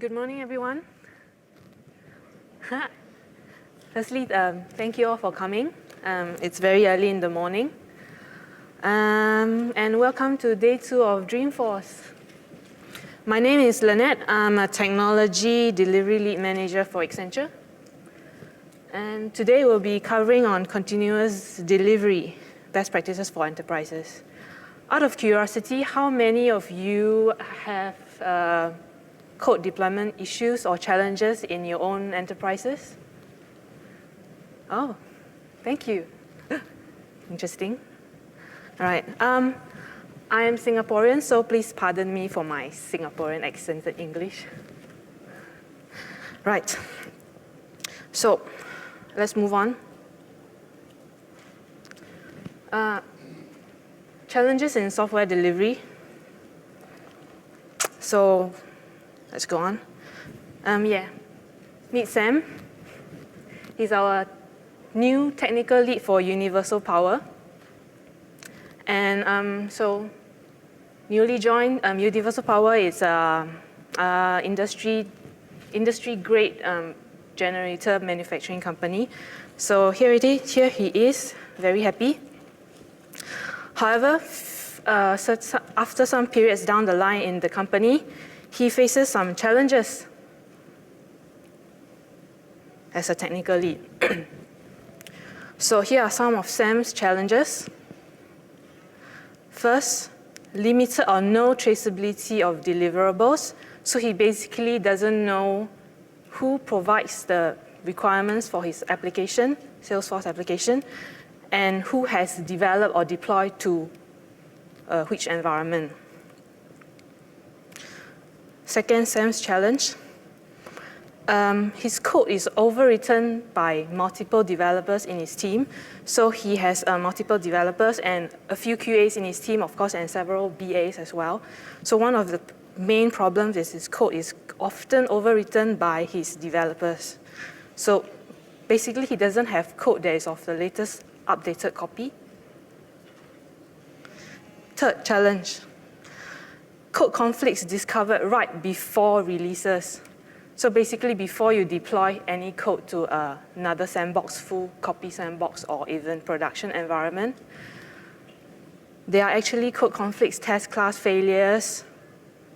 Good morning, everyone. Firstly, thank you all for coming. It's very early in the morning. And welcome to day 2 of Dreamforce. My name is Lynette. I'm a Technology Delivery Lead Manager for Accenture. And today we'll be covering on continuous delivery, best practices for enterprises. Out of curiosity, how many of you have code deployment issues or challenges in your own enterprises? Oh, thank you. Interesting. All right. I am Singaporean, so please pardon me for my Singaporean accented English. Right. So let's move on. Challenges in software delivery. So let's go on. Meet Sam. He's our new technical lead for Universal Power. And so newly joined, Universal Power is an industry-grade generator manufacturing company. So here he is, very happy. However, after some periods down the line in the company, he faces some challenges as a technical lead. So here are some of Sam's challenges. First, limited or no traceability of deliverables. So he basically doesn't know who provides the requirements for his application, Salesforce application, and who has developed or deployed to which environment. Second, Sam's challenge. His code is overwritten by multiple developers in his team. So he has multiple developers and a few QAs in his team, of course, and several BAs as well. So one of the main problems is his code is often overwritten by his developers. So basically, he doesn't have code that is of the latest updated copy. Third challenge. Code conflicts discovered right before releases. So basically, before you deploy any code to another sandbox, full copy sandbox, or even production environment, there are actually code conflicts, test class failures,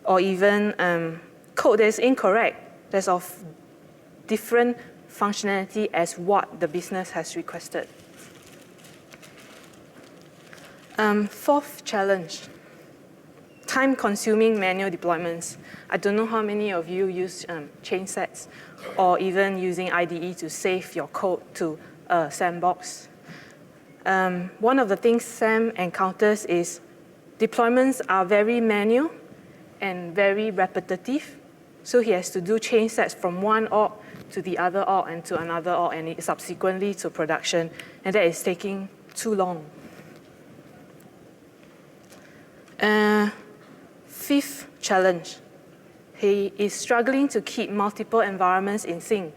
or even code that is incorrect, that's of different functionality as what the business has requested. Fourth challenge. Time-consuming manual deployments. I don't know how many of you use chain sets or even using IDE to save your code to a sandbox. One of the things Sam encounters is deployments are very manual and very repetitive. So he has to do chain sets from one org to the other org and to another org and subsequently to production. And that is taking too long. Fifth challenge, he is struggling to keep multiple environments in sync.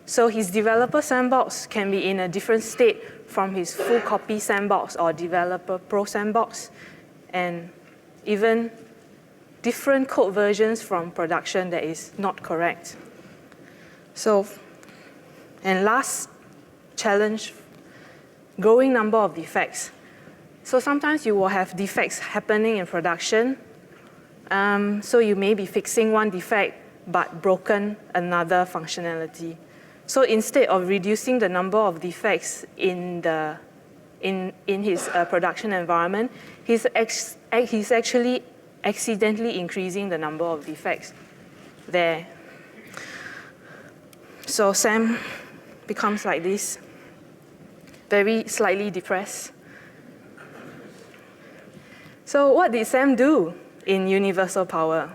So his developer sandbox can be in a different state from his full copy sandbox or developer pro sandbox, and even different code versions from production that is not correct. So, and last challenge, growing number of defects. So sometimes you will have defects happening in production. So you may be fixing one defect, but broken another functionality. So instead of reducing the number of defects in his production environment, he's actually accidentally increasing the number of defects there. So Sam becomes like this, very slightly depressed. So what did Sam do in Universal Power?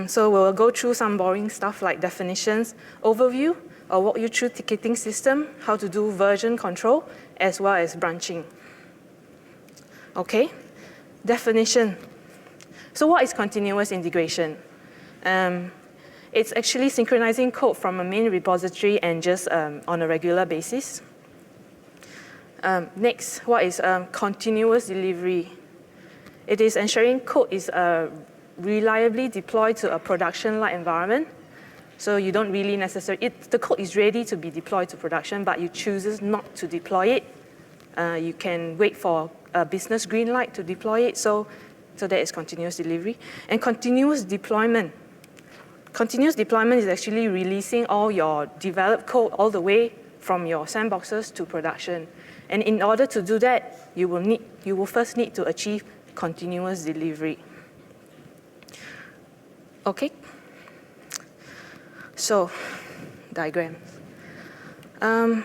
So we'll go through some boring stuff like definitions, overview, or walk you through ticketing system, how to do version control, as well as branching. Okay, definition. So what is continuous integration? It's actually synchronizing code from a main repository and just on a regular basis. Next, what is continuous delivery? It is ensuring code is reliably deploy to a production-like environment. So you don't really necessarily, the code is ready to be deployed to production, but you choose not to deploy it. You can wait for a business green light to deploy it, so that is continuous delivery. And continuous deployment. Continuous deployment is actually releasing all your developed code all the way from your sandboxes to production. And in order to do that, you will first need to achieve continuous delivery. Okay? So, diagrams. Oh,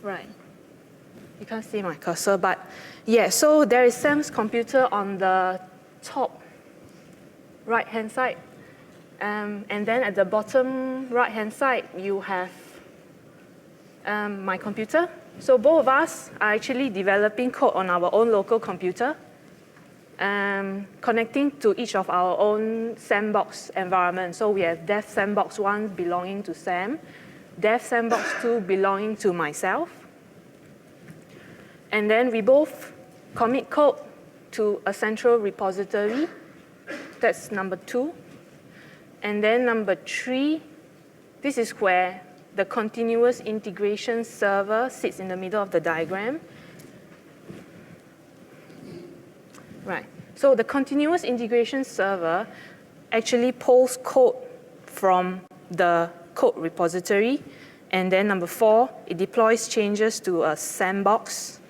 right. You can't see my cursor, but yeah, so there is Sam's computer on the top right-hand side. And then at the bottom right-hand side, you have my computer. So both of us are actually developing code on our own local computer, connecting to each of our own sandbox environment. So we have Dev Sandbox 1 belonging to Sam, Dev Sandbox 2 belonging to myself. And then we both commit code to a central repository. That's number 2. And then number 3, this is where the continuous integration server sits in the middle of the diagram. Right. So the continuous integration server actually pulls code from the code repository. And then number 4, it deploys changes to a sandbox.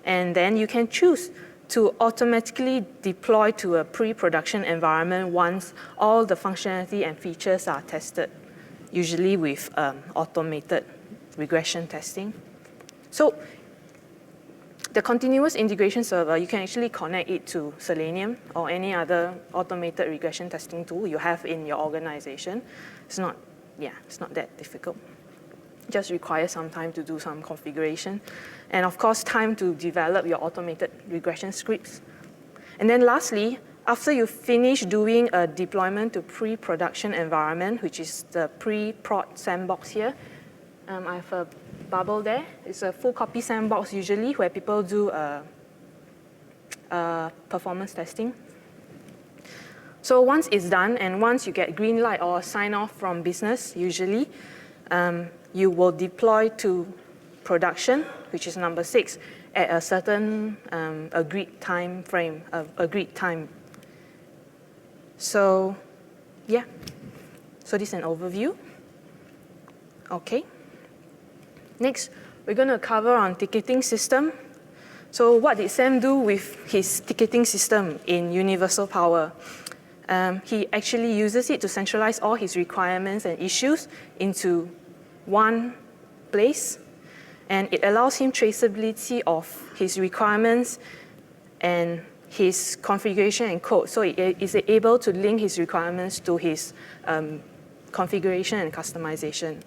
And then you can choose to automatically deploy to a pre-production environment once all the functionality and features are tested, usually with automated regression testing. So the continuous integration server, you can actually connect it to Selenium or any other automated regression testing tool you have in your organization. It's not that difficult. It just requires some time to do some configuration. And of course, time to develop your automated regression scripts. And then lastly, after you finish doing a deployment to pre-production environment, which is the pre-prod sandbox here, I have a bubble there. It's a full copy sandbox usually where people do performance testing. So once it's done and once you get green light or sign off from business, usually, you will deploy to production, which is number 6, at a certain agreed time frame, agreed time. So, yeah. So this is an overview. Okay. Next, we're going to cover on ticketing system. So what did Sam do with his ticketing system in Universal Power? He actually uses it to centralize all his requirements and issues into one place. And it allows him traceability of his requirements and his configuration and code. So it is able to link his requirements to his configuration and customization.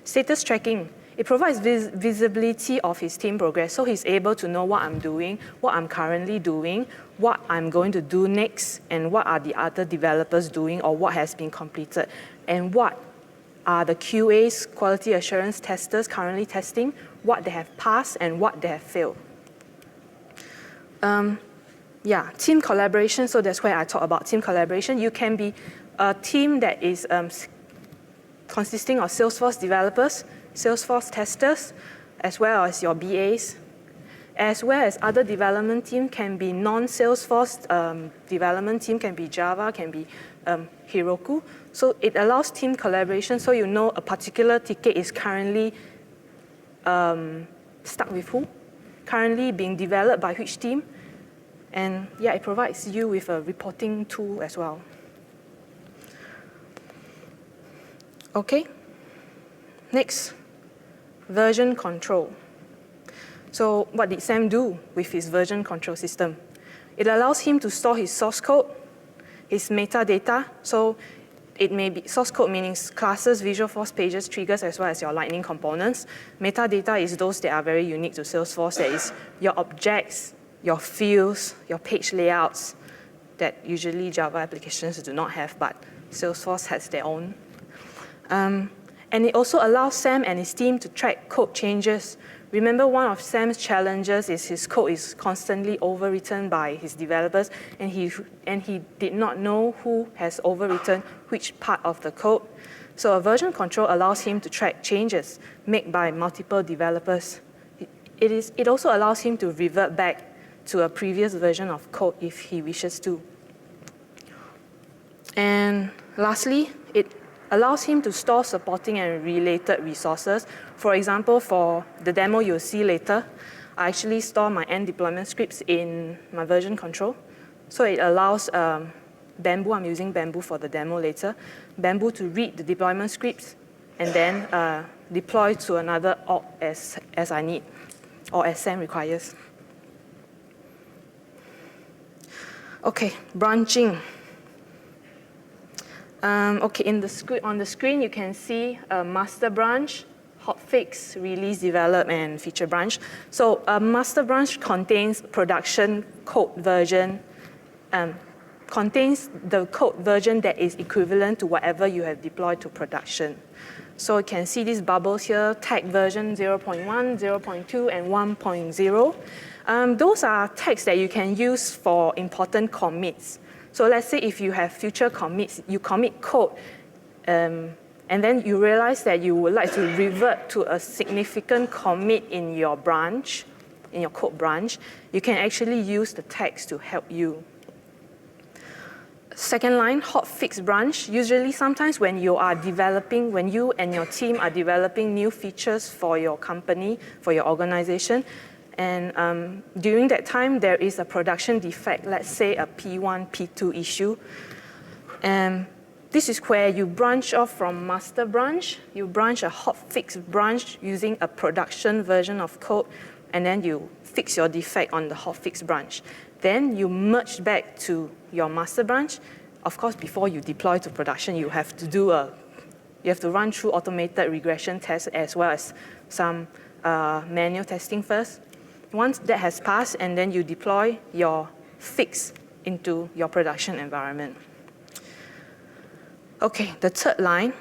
Status tracking. It provides visibility of his team progress, so he's able to know what I'm doing, what I'm currently doing, what I'm going to do next, and what are the other developers doing, or what has been completed, and what are the QAs, quality assurance testers, currently testing, what they have passed, and what they have failed. Team collaboration, so that's where I talk about team collaboration. You can be a team that is consisting of Salesforce developers, Salesforce testers, as well as your BAs, as well as other development team can be non-Salesforce development team, can be Java, can be Heroku. So it allows team collaboration, so you know a particular ticket is currently stuck with who, currently being developed by which team, and yeah, it provides you with a reporting tool as well. Okay, next. Version control. So what did Sam do with his version control system? It allows him to store his source code, his metadata. So it may be source code meaning classes, Visualforce pages, triggers, as well as your Lightning components. Metadata is those that are very unique to Salesforce. That is your objects, your fields, your page layouts that usually Java applications do not have, but Salesforce has their own. And it also allows Sam and his team to track code changes Remember, one of Sam's challenges is his code is constantly overwritten by his developers, and he did not know who has overwritten which part of the code. So a version control allows him to track changes made by multiple developers. It also allows him to revert back to a previous version of code if he wishes to. And lastly, it allows him to store supporting and related resources. For example, for the demo you'll see later, I actually store my end deployment scripts in my version control. So it allows Bamboo, I'm using Bamboo for the demo later, Bamboo to read the deployment scripts and then deploy to another org as I need, or as Sam requires. Okay, branching. Okay, on the screen you can see a master branch, hotfix, release, develop, and feature branch. So a master branch contains production code version, contains the code version that is equivalent to whatever you have deployed to production. So you can see these bubbles here, tag version 0.1, 0.2, and 1.0. Those are tags that you can use for important commits. So let's say if you have future commits, you commit code, and then you realize that you would like to revert to a significant commit in your branch, in your code branch, you can actually use the tags to help you. Second line, hotfix branch. Usually, sometimes when you are developing, when you and your team are developing new features for your company, for your organization, and during that time, there is a production defect, let's say a P1, P2 issue. And this is where you branch off from master branch, you branch a hotfix branch using a production version of code, and then you fix your defect on the hotfix branch. Then you merge back to your master branch. Of course, before you deploy to production, you have to run through automated regression tests as well as some manual testing first. Once that has passed, and then you deploy your fix into your production environment. Okay, the third line,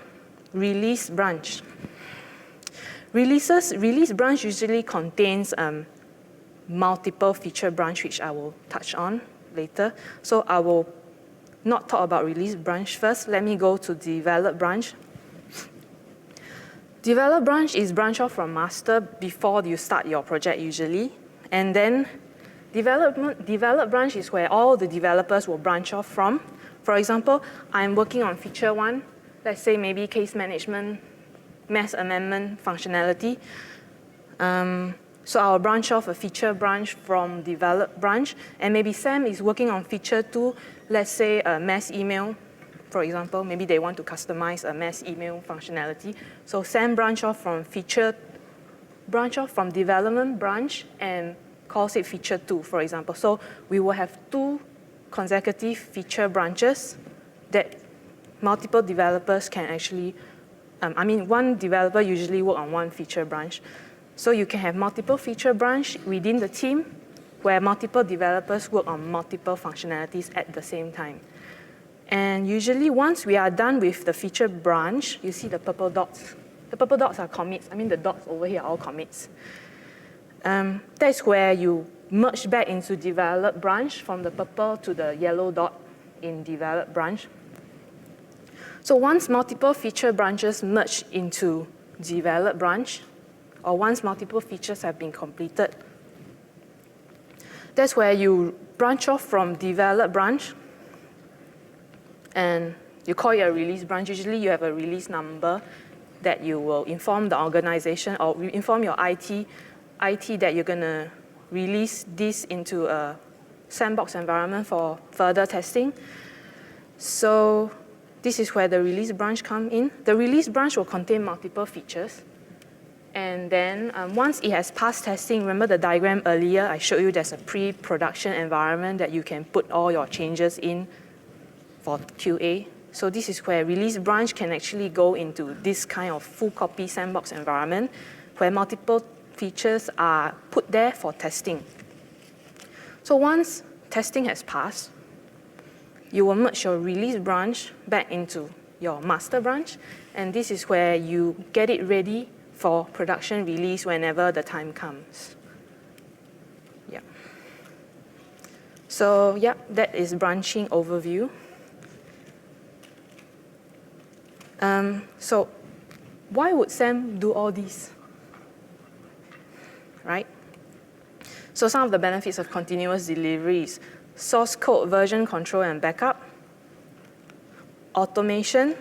release branch. Release branch usually contains multiple feature branch, which I will touch on later. So I will not talk about release branch first. Let me go to develop branch. Develop branch is branch off from master before you start your project usually. And then develop branch is where all the developers will branch off from. For example, I'm working on feature 1, let's say maybe case management, mass amendment functionality. So I'll branch off a feature branch from develop branch, and maybe Sam is working on feature 2, let's say a mass email, for example. Maybe they want to customize a mass email functionality. So Sam branch off from development branch and calls it feature 2, for example. So we will have 2 consecutive feature branches that multiple developers can actually, one developer usually work on 1 feature branch. So you can have multiple feature branch within the team where multiple developers work on multiple functionalities at the same time. And usually once we are done with the feature branch, you see the purple dots. The purple dots are commits. The dots over here are all commits. That's where you merge back into develop branch from the purple to the yellow dot in develop branch. So once multiple feature branches merge into develop branch, or once multiple features have been completed, that's where you branch off from develop branch and you call it a release branch. Usually you have a release number that you will inform the organization or inform your IT that you're going to release this into a sandbox environment for further testing. So this is where the release branch comes in. The release branch will contain multiple features. And then once it has passed testing, remember the diagram earlier, I showed you there's a pre-production environment that you can put all your changes in for QA. So this is where release branch can actually go into this kind of full copy sandbox environment where multiple features are put there for testing. So once testing has passed, you will merge your release branch back into your master branch, and this is where you get it ready for production release whenever the time comes. Yeah. So yeah, that is branching overview. So why would SAM do all these? Right? So some of the benefits of continuous delivery is source code version control and backup, automation.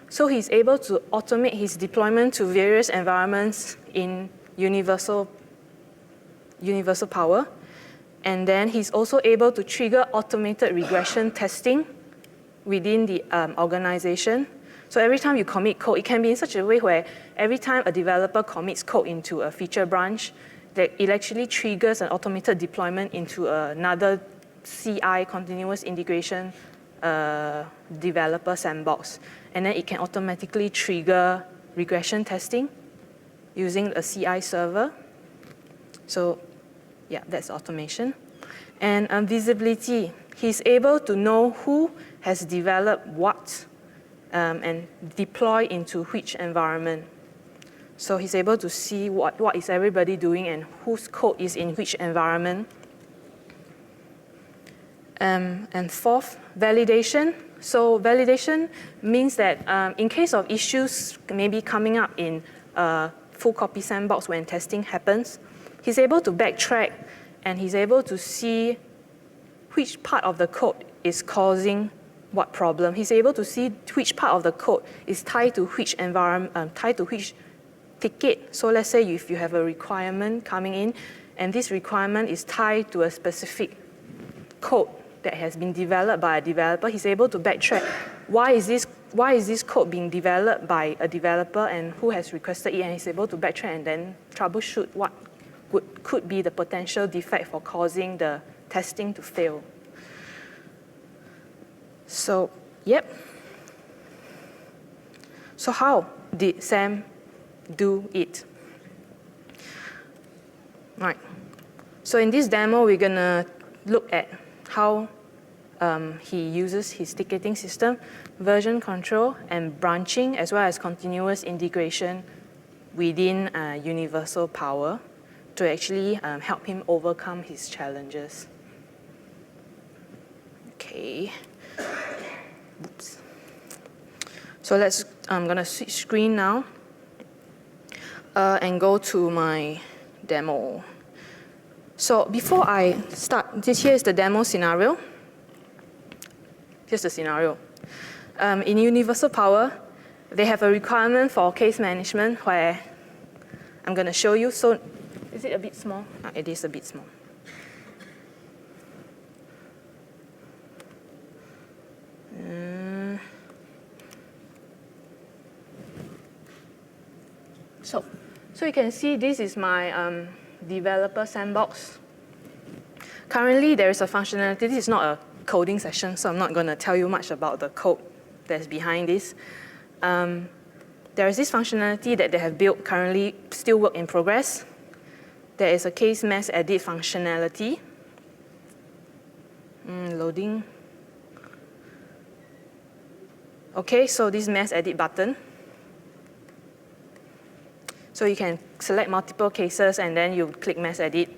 So he's able to automate his deployment to various environments in universal power. And then he's also able to trigger automated regression testing within the organization. So every time you commit code, it can be in such a way where every time a developer commits code into a feature branch, that it actually triggers an automated deployment into another CI, continuous integration developer sandbox. And then it can automatically trigger regression testing using a CI server. So yeah, that's automation. And visibility. He's able to know who has developed what and deploy into which environment. So he's able to see what is everybody doing and whose code is in which environment. And fourth, validation. So validation means that in case of issues maybe coming up in a full copy sandbox when testing happens, he's able to backtrack and he's able to see which part of the code is causing what problem. He's able to see which part of the code is tied to which environment, tied to which ticket. So let's say if you have a requirement coming in and this requirement is tied to a specific code that has been developed by a developer, he's able to backtrack. Why is this code being developed by a developer and who has requested it? And he's able to backtrack and then troubleshoot what could be the potential defect for causing the testing to fail. So, yep. So how did SAM do it? Right. So in this demo, we're gonna look at how he uses his ticketing system, version control, and branching, as well as continuous integration within universal power to actually help him overcome his challenges. Okay. Oops. So I'm gonna switch screen now and go to my demo. So before I start, here is the demo scenario. Here's the scenario. In universal power, they have a requirement for case management where I'm gonna show you. So is it a bit small? It is a bit small. So you can see this is my developer sandbox. Currently, there is a functionality. This is not a coding session, so I'm not going to tell you much about the code that's behind this. There is this functionality that they have built currently, still work in progress. There is a case mass edit functionality. Loading. Okay, so this mass edit button. So you can select multiple cases and then you click mass edit.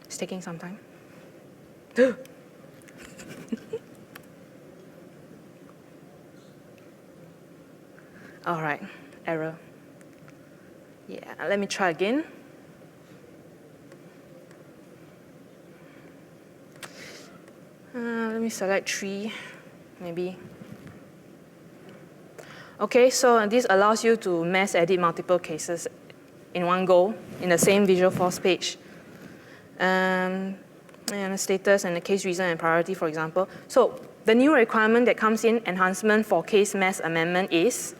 It's taking some time. All right, error. Yeah, let me try again. Let me select 3, maybe. Okay, so this allows you to mass edit multiple cases in one go in the same Visualforce page. And the status and the case reason and priority, for example. So the new requirement that comes in, enhancement for case mass amendment, is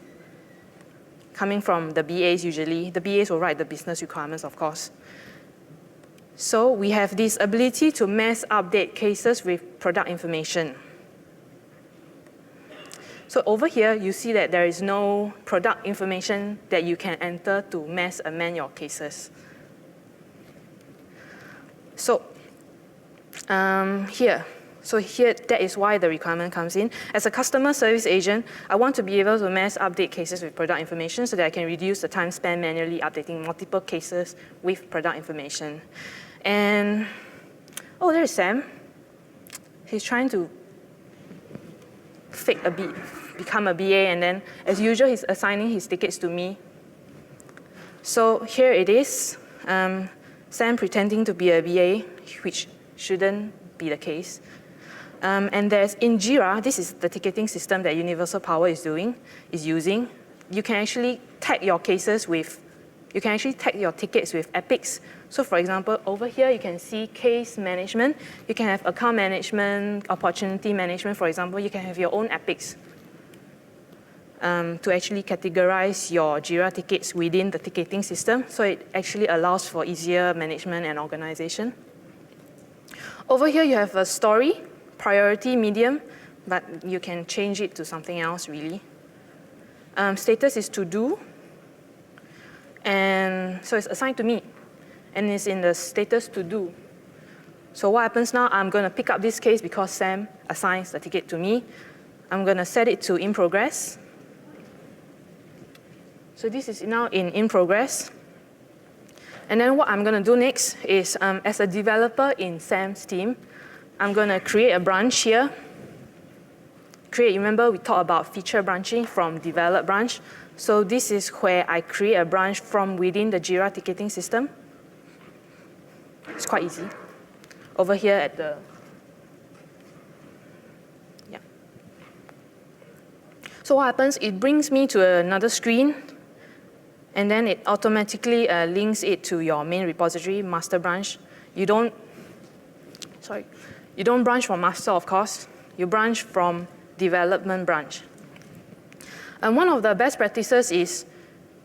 coming from the BAs usually. The BAs will write the business requirements, of course. So we have this ability to mass update cases with product information. So over here, you see that there is no product information that you can enter to mass amend your cases. So here, So here, that is why the requirement comes in. As a customer service agent, I want to be able to mass update cases with product information so that I can reduce the time spent manually updating multiple cases with product information. And, oh, there's Sam. He's trying to fake a bit, become a BA, and then, as usual, he's assigning his tickets to me. So here it is, Sam pretending to be a BA, which shouldn't be the case. And there's in Jira, this is the ticketing system that Universal Power is using. You can actually tag your cases with, you can actually tag your tickets with epics. So for example, over here, you can see case management. You can have account management, opportunity management. For example, you can have your own epics to actually categorize your Jira tickets within the ticketing system. So it actually allows for easier management and organization. Over here, you have a story, priority, medium, but you can change it to something else, really. Status is to do. And so it's assigned to me. And it's in the status to do. So what happens now, I'm going to pick up this case because Sam assigns the ticket to me. I'm going to set it to in progress. So this is now in progress. And then what I'm going to do next is, as a developer in Sam's team, I'm going to create a branch here. Remember we talked about feature branching from develop branch. So this is where I create a branch from within the Jira ticketing system. It's quite easy. Over here at the, yeah. So what happens, it brings me to another screen, and then it automatically links it to your main repository, master branch. You don't branch from master, of course. You branch from development branch. And one of the best practices is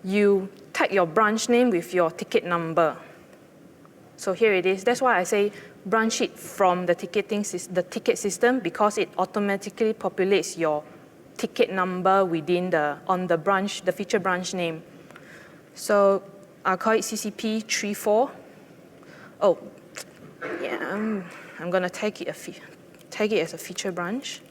you tag your branch name with your ticket number. So here it is. That's why I say branch it from the ticket system, because it automatically populates your ticket number within on the branch, the feature branch name. So I'll call it CCP 34. Oh, yeah, I'm going to tag it as a feature branch.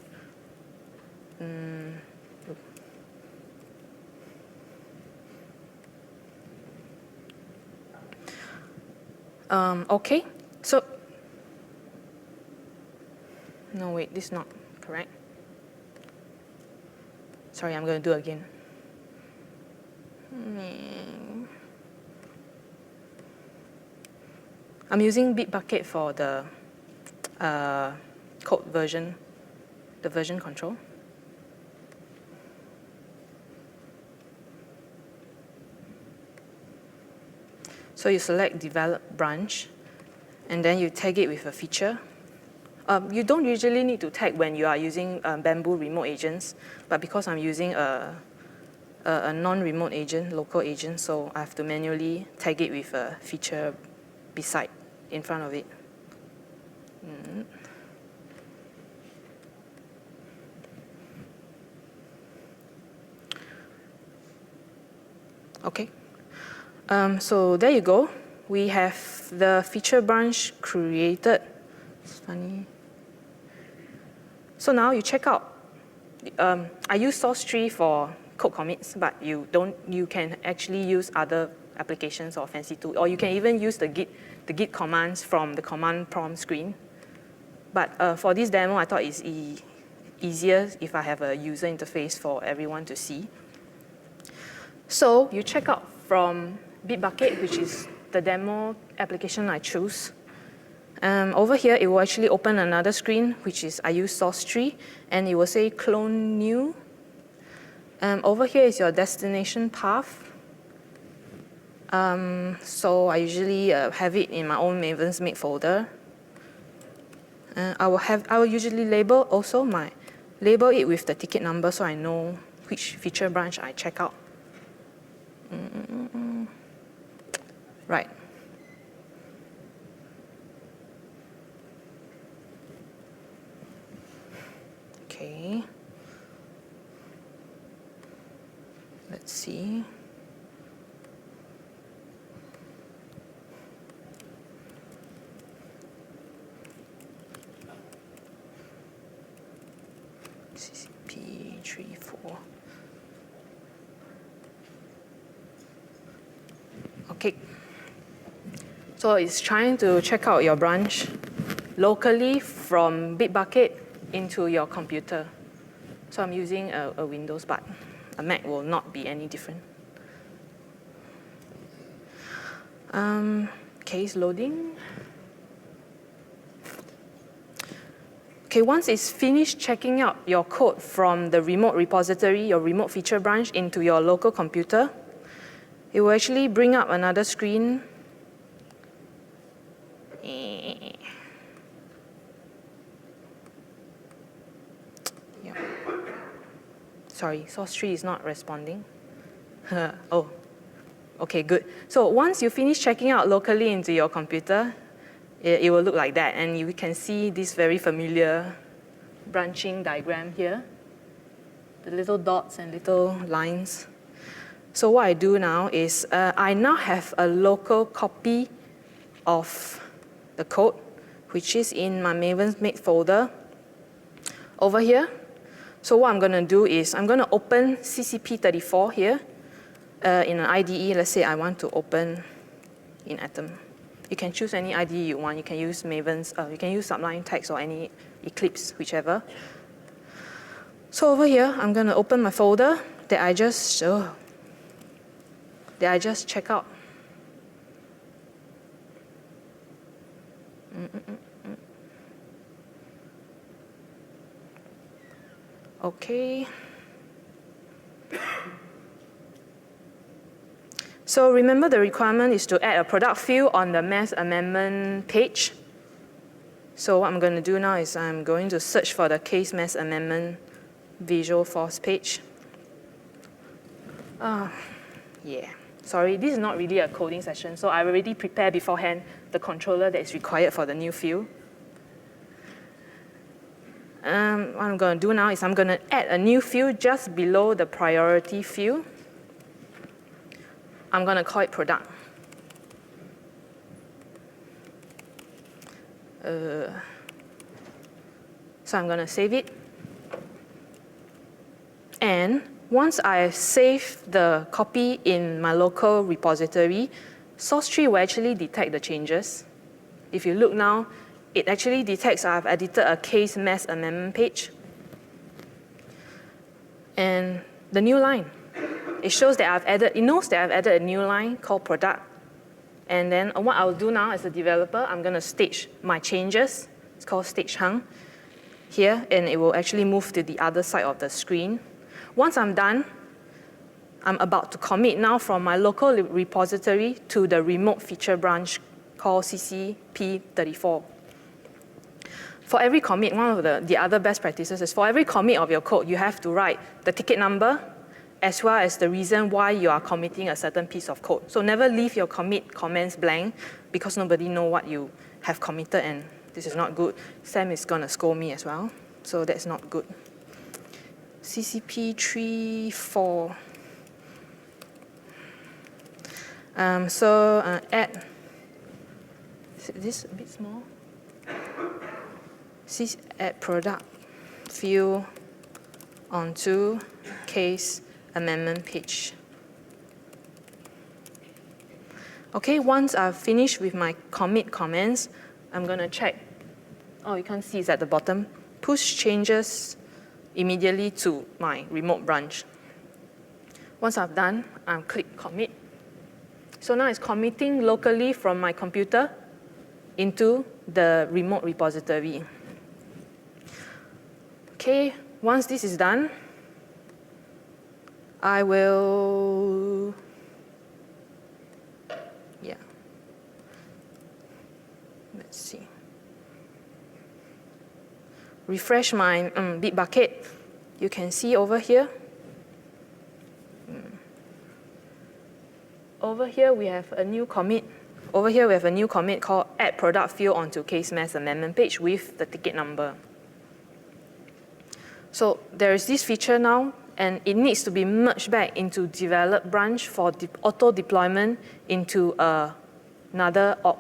OK, so, no, wait, this is not correct. Sorry, I'm going to do it again. I'm using Bitbucket for the code version, the version control. So you select develop branch, and then you tag it with a feature. You don't usually need to tag when you are using Bamboo remote agents, but because I'm using a non-remote agent, local agent, so I have to manually tag it with a feature beside, in front of it. OK. So there you go. We have the feature branch created. It's funny. So now you check out. I use source tree for code commits, but you can actually use other applications or fancy tools, or you can even use the Git commands from the command prompt screen. But for this demo, I thought it's easier if I have a user interface for everyone to see. So you check out from Bitbucket, which is the demo application I choose. Over here, it will actually open another screen, which is I use source tree, and it will say clone new. Over here is your destination path. So I usually have it in my own Maven's Make folder. I will usually label it with the ticket number so I know which feature branch I check out. Right. Okay. Let's see. 3, 4. Okay. So it's trying to check out your branch locally from Bitbucket into your computer. So I'm using a Windows, but a Mac will not be any different. Case loading. Okay, once it's finished checking out your code from the remote repository, your remote feature branch, into your local computer, it will actually bring up another screen. Yeah. Sorry, source tree is not responding. Oh, okay, good. So once you finish checking out locally into your computer, it will look like that. And you can see this very familiar branching diagram here, the little dots and little lines. So what I do now is I now have a local copy of the code, which is in my Maven's Make folder over here. So what I'm going to do is I'm going to open CCP34 here in an IDE. Let's say I want to open in Atom. You can choose any IDE you want. You can use Maven's, you can use Sublime Text or any Eclipse, whichever. So over here, I'm going to open my folder that I just check out. Okay. So remember, the requirement is to add a product field on the mass amendment page. So what I'm going to do now is I'm going to search for the case mass amendment visual force page. Yeah, sorry, this is not really a coding session, so I already prepared beforehand the controller that is required for the new field. What I'm going to do now is I'm going to add a new field just below the priority field. I'm going to call it product. So I'm going to save it. And once I save the copy in my local repository, source tree will actually detect the changes. If you look now, it actually detects I've edited a case mass amendment page. And the new line. It shows that it knows that I've added a new line called product. And then what I'll do now as a developer, I'm going to stage my changes. It's called stage hung here, and it will actually move to the other side of the screen. Once I'm done, I'm about to commit now from my local repository to the remote feature branch called CCP34. For every commit, one of the other best practices is for every commit of your code, you have to write the ticket number as well as the reason why you are committing a certain piece of code. So never leave your commit comments blank because nobody knows what you have committed, and this is not good. Sam is going to scold me as well, so that's not good. CCP34. Add, is this a bit small? Add product field onto case amendment page. Okay, once I've finished with my commit comments, I'm going to check. Oh, you can't see it's at the bottom. Push changes immediately to my remote branch. Once I've done, I'll click commit. So now it's committing locally from my computer into the remote repository. Okay, once this is done, I will, let's see. Refresh my Bitbucket. You can see over here. Over here, we have a new commit. Over here, we have a new commit called add product field onto case mass amendment page with the ticket number. So there is this feature now, and it needs to be merged back into develop branch for auto deployment into another org.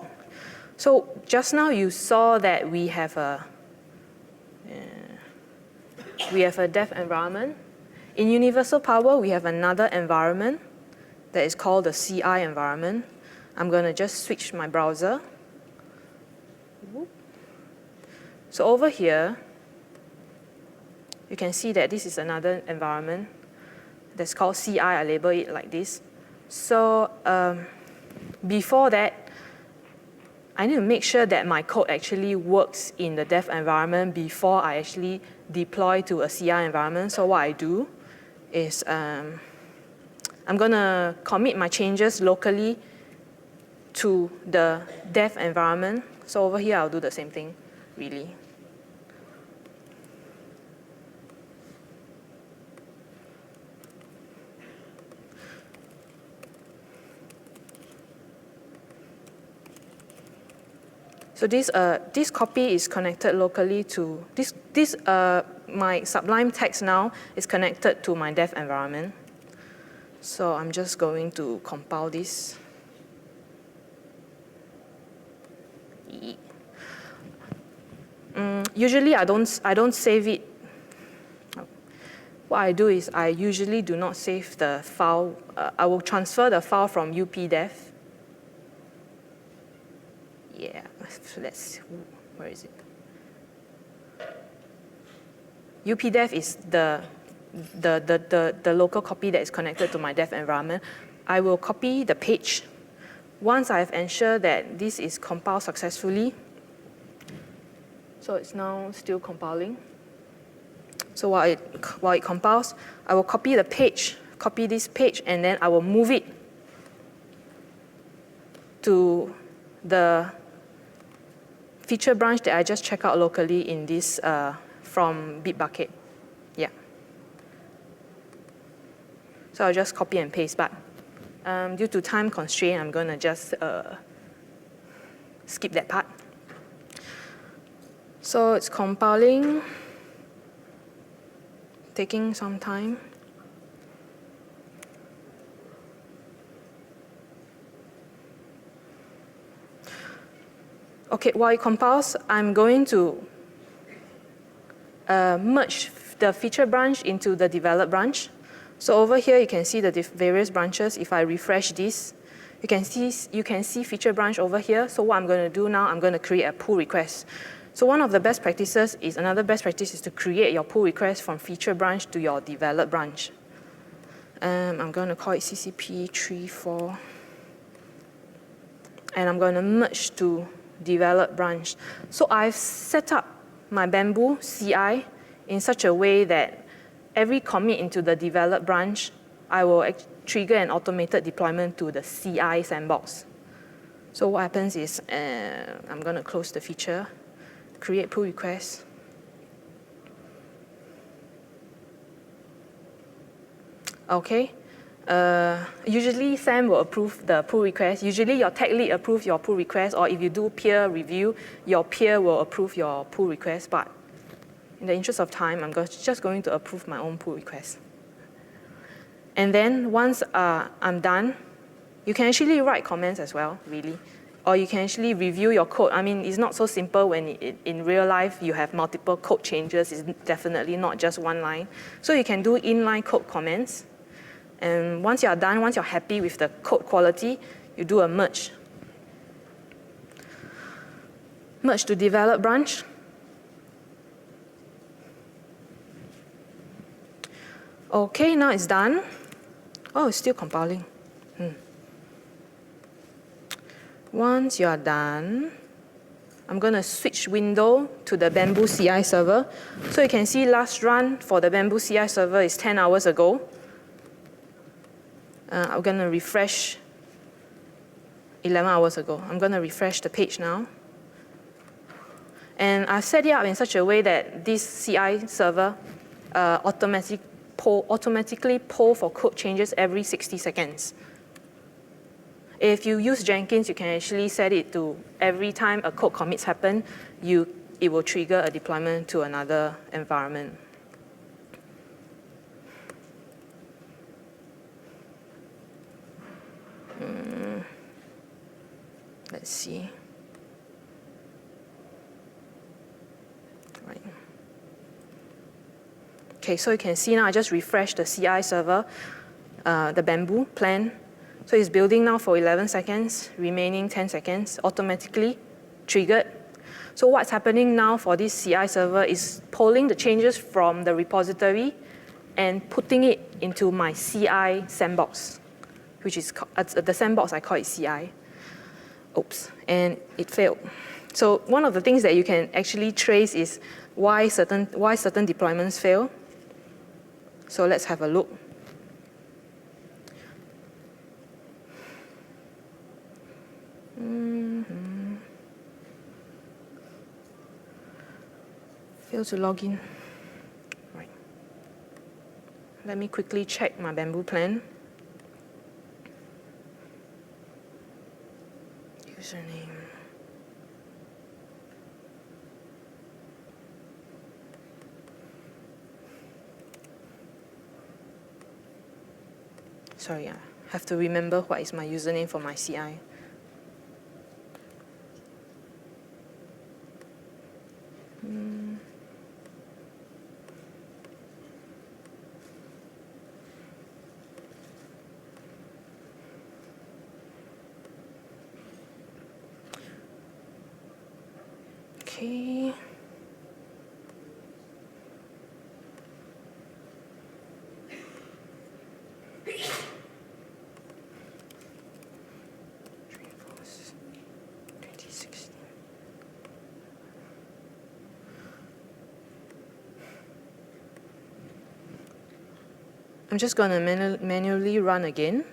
So just now you saw that we have a dev environment, In Universal Power, we have another environment that is called the CI environment. I'm going to just switch my browser. So over here, you can see that this is another environment that's called CI. I label it like this. So before that, I need to make sure that my code actually works in the dev environment before I actually deploy to a CI environment. So what I do is I'm going to commit my changes locally to the dev environment. So over here, I'll do the same thing, really. So this copy is connected locally to my Sublime text now is connected to my dev environment. So I'm just going to compile this. Usually I don't save it. What I do is I usually do not save the file. I will transfer the file from updev. Yeah, where is it? updev is the local copy that is connected to my dev environment. I will copy the page. Once I've ensured that this is compiled successfully, so it's now still compiling. So while it compiles, I will copy the page, copy this page, and then I will move it to the feature branch that I just checked out locally in this from Bitbucket. Yeah. So I'll just copy and paste, but due to time constraint, I'm going to just skip that part. So it's compiling, taking some time. Okay, while it compiles, I'm going to merge the feature branch into the develop branch. So over here, you can see the various branches. If I refresh this, you can see feature branch over here. So what I'm going to do now, I'm going to create a pull request. So another best practice is to create your pull request from feature branch to your develop branch. I'm going to call it CCP34. And I'm going to merge to develop branch. So I've set up my Bamboo CI in such a way that every commit into the develop branch, I will trigger an automated deployment to the CI sandbox. So what happens is I'm going to close the feature, create pull request. Okay. Usually Sam will approve the pull request. Usually your tech lead approves your pull request, or if you do peer review, your peer will approve your pull request. But in the interest of time, I'm just going to approve my own pull request. And then once I'm done, you can actually write comments as well, really. Or you can actually review your code. I mean, it's not so simple when in real life you have multiple code changes. It's definitely not just one line. So you can do inline code comments. And once you're done, once you're happy with the code quality, you do a merge. Merge to develop branch. Okay, now it's done. Oh, it's still compiling. Once you're done, I'm going to switch window to the Bamboo CI server. So you can see last run for the Bamboo CI server is 10 hours ago. I'm going to refresh 11 hours ago. I'm going to refresh the page now. And I've set it up in such a way that this CI server automatically poll for code changes every 60 seconds. If you use Jenkins, you can actually set it to every time a code commits happen, it will trigger a deployment to another environment. Let's see. Right. Okay, so you can see now I just refreshed the CI server, the Bamboo plan. So it's building now for 11 seconds, remaining 10 seconds, automatically triggered. So what's happening now for this CI server is pulling the changes from the repository and putting it into my CI sandbox, which is the sandbox, I call it CI. Oops, and it failed. So one of the things that you can actually trace is why certain deployments fail. So let's have a look. Fail to log in. Right. Let me quickly check my Bamboo plan. Username. Sorry, I have to remember what is my username for my CI. Okay. I'm just going to manually run again.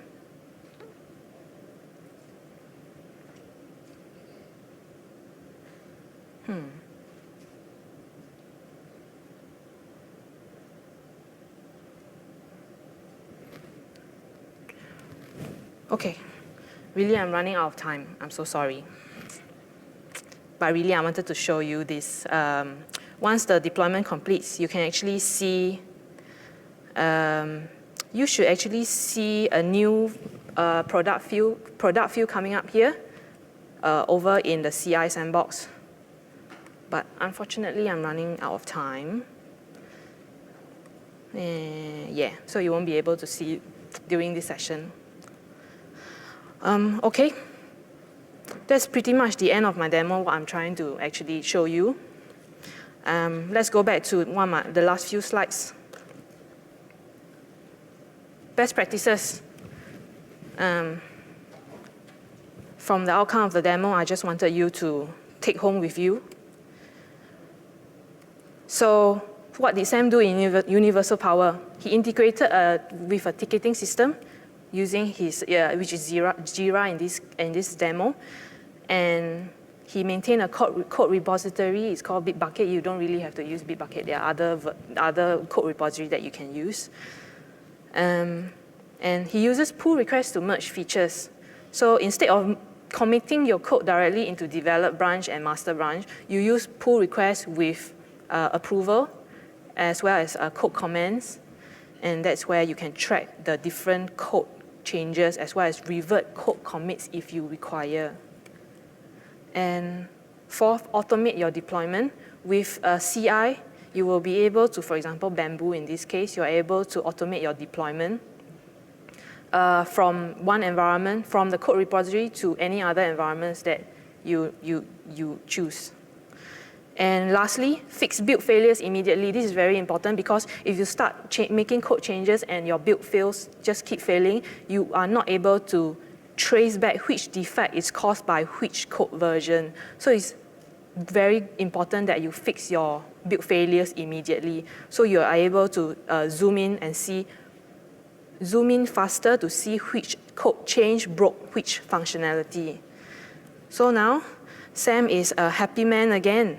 Okay, really I'm running out of time. I'm so sorry. But really I wanted to show you this. Once the deployment completes, you can actually see, you should actually see a new product field coming up here over in the CI sandbox. But unfortunately, I'm running out of time. Yeah, so you won't be able to see it during this session. Okay, that's pretty much the end of my demo, what I'm trying to actually show you. Let's go back to the last few slides. Best practices. From the outcome of the demo, I just wanted you to take home with you. So what did Sam do in Universal Power? He integrated with a ticketing system using his, which is Jira in this demo. And he maintained a code repository. It's called Bitbucket. You don't really have to use Bitbucket. There are other code repositories that you can use. And he uses pull requests to merge features. So instead of committing your code directly into develop branch and master branch, you use pull requests with approval, as well as code comments. And that's where you can track the different code changes, as well as revert code commits if you require. And fourth, automate your deployment. With CI, you will be able to, for example, Bamboo in this case, you're able to automate your deployment from one environment, from the code repository to any other environments that you choose. And lastly, fix build failures immediately. This is very important because if you start making code changes and your build fails, just keep failing, you are not able to trace back which defect is caused by which code version. So it's very important that you fix your build failures immediately. So you are able to zoom in faster to see which code change broke which functionality. So now, Sam is a happy man again.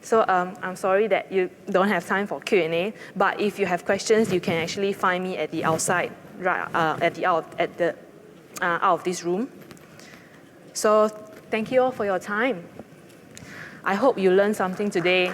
So I'm sorry that you don't have time for Q&A, but if you have questions, you can actually find me at the outside, right out of this room. So thank you all for your time. I hope you learned something today.